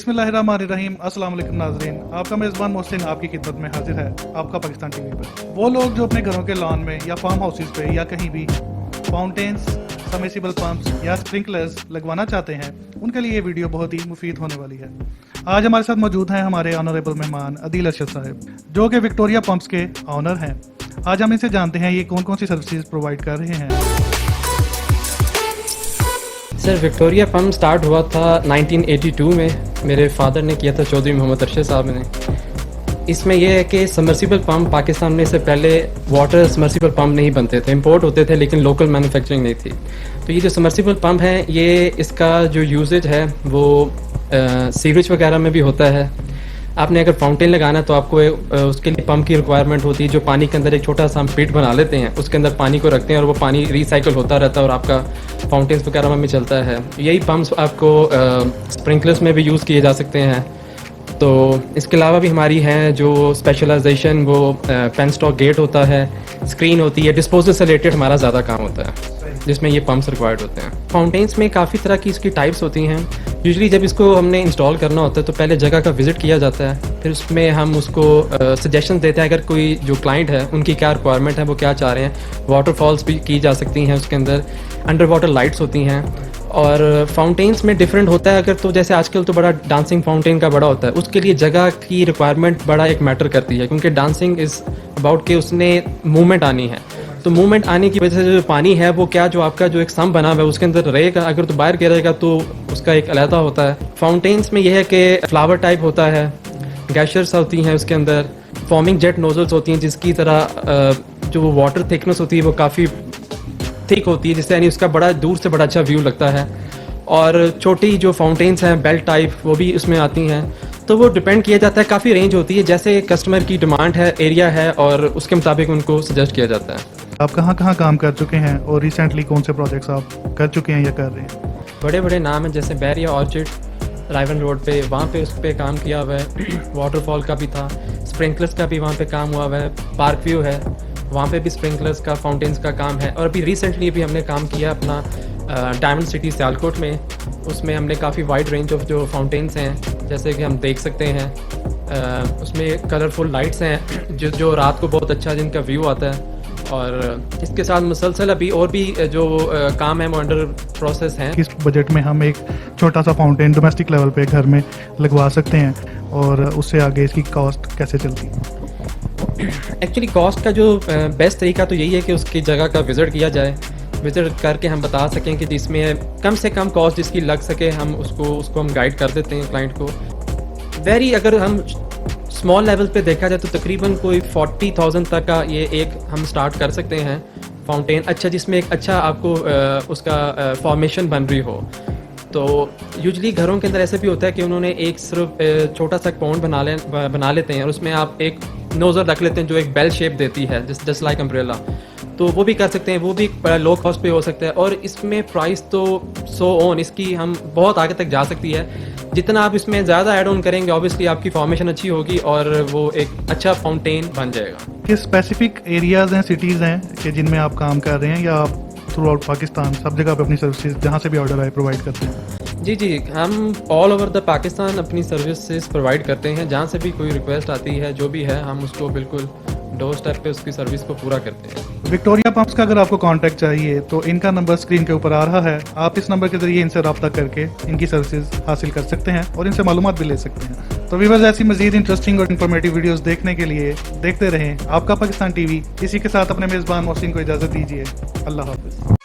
बिस्मिल्लाहिर्रहमानिर्रहीम। अस्सलाम वालेकुम नाज़रीन, आपका मेज़बान मोहसिन आपकी खिदमत में हाजिर है आपका पाकिस्तान टीवी पर। वो लोग जो अपने घरों के लॉन में या फार्म हाउसेस पे या कहीं भी फाउंटेन्स, सबमर्सिबल पंप्स या स्प्रिंकलर्स लगवाना चाहते हैं, उनके लिए ये वीडियो बहुत ही मुफीद होने वाली है। आज हमारे साथ मौजूद हैं हमारे ऑनरेबल मेहमान अदील अरशद साहब, जो कि विक्टोरिया पंप्स के ऑनर हैं। आज हम इनसे जानते हैं ये कौन कौन सी सर्विसेज प्रोवाइड कर रहे हैं। सर, विक्टोरिया पंप स्टार्ट हुआ था 1982 में। मेरे फादर ने किया था, चौधरी मोहम्मद अरशद साहब ने। इसमें यह है कि सबमर्सिबल पंप पाकिस्तान में से पहले वाटर सबमर्सिबल पंप नहीं बनते थे, इंपोर्ट होते थे, लेकिन लोकल मैन्युफैक्चरिंग नहीं थी। तो ये जो सबमर्सिबल पंप है, ये इसका जो यूजेज है वो सीवेज वगैरह में भी होता है। आपने अगर फाउंटेन लगाना है तो आपको उसके लिए पंप की रिक्वायरमेंट होती है, जो पानी के अंदर एक छोटा सा हम पिट बना लेते हैं, उसके अंदर पानी को रखते हैं और वो पानी रिसाइकल होता रहता है और आपका फाउंटेन्स वगैरह में चलता है। यही पंप्स आपको स्प्रिंकलर्स में भी यूज़ किए जा सकते हैं। तो इसके अलावा भी हमारी हैं जो स्पेशलाइजेशन, वो पेन स्टॉक गेट होता है, स्क्रीन होती है, डिस्पोजल से रिलेटेड हमारा ज़्यादा काम होता है, जिसमें ये पंप्स रिक्वायर्ड होते हैं। फाउंटेन्स में काफ़ी तरह की इसकी टाइप्स होती हैं। यूजुअली जब इसको हमने इंस्टॉल करना होता है तो पहले जगह का विज़िट किया जाता है, फिर उसमें हम उसको सजेशन देते हैं, अगर कोई जो क्लाइंट है उनकी क्या रिक्वायरमेंट है, वो क्या चाह रहे हैं। वाटरफॉल्स भी की जा सकती हैं, उसके अंदर अंडर वाटर लाइट्स होती हैं। और फाउंटेन्स में डिफरेंट होता है, अगर तो जैसे आजकल तो बड़ा डांसिंग फाउंटेन का बड़ा होता है, उसके लिए जगह की रिक्वायरमेंट बड़ा एक मैटर करती है, क्योंकि डांसिंग इज़ अबाउट के उसने मूवमेंट आनी है। तो मूवमेंट आने की वजह से जो पानी है वो क्या, जो आपका जो एक सम बना हुआ है उसके अंदर रहेगा, अगर तो बाहर गिरेगा तो उसका एक अलहदा होता है। फाउंटेन्स में यह है कि फ्लावर टाइप होता है, गैशर्स होती हैं, उसके अंदर फॉर्मिंग जेट नोजल्स होती हैं, जिसकी तरह जो वाटर थिकनेस होती है वो काफ़ी थिक होती है, जिससे यानी उसका बड़ा दूर से बड़ा अच्छा व्यू लगता है। और छोटी जो फाउंटेन्स हैं बेल्ट टाइप, वो भी उसमें आती हैं। तो वो डिपेंड किया जाता है, काफ़ी रेंज होती है, जैसे कस्टमर की डिमांड है, एरिया है, और उसके मुताबिक उनको सजेस्ट किया जाता है। आप कहाँ कहाँ काम कर चुके हैं और रिसेंटली कौन से प्रोजेक्ट्स आप कर चुके हैं या कर रहे हैं? बड़े बड़े नाम हैं, जैसे बैरिया ऑर्चिड राइवन रोड पे, वहाँ पे उस पर काम किया हुआ है। वाटरफॉल का भी था, स्प्रिंकलर्स का भी वहाँ पे काम हुआ है। पार्क व्यू है, वहाँ पे भी स्प्रिंकलर्स का, फाउंटेन्स का काम है। और अभी रिसेंटली भी हमने काम किया अपना डायमंड सिटी सियालकोट में। उसमें हमने काफ़ी वाइड रेंज ऑफ जो फाउंटेन्स हैं, जैसे कि हम देख सकते हैं, उसमें कलरफुल लाइट्स हैं जो रात को बहुत अच्छा जिनका व्यू आता है। और इसके साथ मुसलसल अभी और भी जो काम है वो अंडर प्रोसेस हैं। किस बजट में हम एक छोटा सा फाउंटेन डोमेस्टिक लेवल पे घर में लगवा सकते हैं और उससे आगे इसकी कॉस्ट कैसे चलती है? एक्चुअली कॉस्ट का जो बेस्ट तरीका तो यही है कि उसकी जगह का विज़िट किया जाए। विज़िट करके हम बता सकें कि जिसमें कम से कम कॉस्ट जिसकी लग सके, हम उसको हम गाइड कर देते हैं क्लाइंट को। अगर हम स्मॉल लेवल पे देखा जाए तो तकरीबन कोई 40,000 तक का ये एक हम स्टार्ट कर सकते हैं फाउंटेन, अच्छा, जिसमें एक अच्छा आपको उसका फॉर्मेशन बन रही हो। तो यूजली घरों के अंदर ऐसे भी होता है कि उन्होंने एक सिर्फ छोटा सा पॉन्ड बना लेते हैं और उसमें आप एक नोज़र रख लेते हैं जो एक बेल शेप देती है, जस्ट लाइक अम्ब्रेला। तो वो भी कर सकते हैं, वो भी लो कॉस्ट पे हो सकता है। और इसमें प्राइस तो सो ऑन, इसकी हम बहुत आगे तक जा सकती है। जितना आप इसमें ज़्यादा ऐड ऑन करेंगे, ऑब्वियसली आपकी फॉर्मेशन अच्छी होगी और वो एक अच्छा फाउंटेन बन जाएगा। किस स्पेसिफिक एरियाज़ हैं, सिटीज़ हैं कि जिनमें आप काम कर रहे हैं, या आप थ्रू आउट पाकिस्तान सब जगह पे अपनी सर्विसेज जहाँ से भी ऑर्डर आए प्रोवाइड करते हैं? जी, हम ऑल ओवर द पाकिस्तान अपनी सर्विसेज प्रोवाइड करते हैं। जहाँ से भी कोई रिक्वेस्ट आती है, जो भी है, हम उसको बिल्कुल डोर स्टेप पे उसकी सर्विस को पूरा करते हैं। विक्टोरिया पंप्स का अगर आपको कांटेक्ट चाहिए तो इनका नंबर स्क्रीन के ऊपर आ रहा है, आप इस नंबर के जरिए इनसे रब्ता करके इनकी सर्विसेज हासिल कर सकते हैं और इनसे मालूमात भी ले सकते हैं। तो व्यूअर्स, ऐसी मजीद इंटरेस्टिंग और इन्फॉर्मेटिव वीडियोस देखने के लिए देखते रहें आपका पाकिस्तान टीवी। इसी के साथ अपने मेज़बान मोहसिन को इजाज़त दीजिए। अल्लाह हाफ़िज़।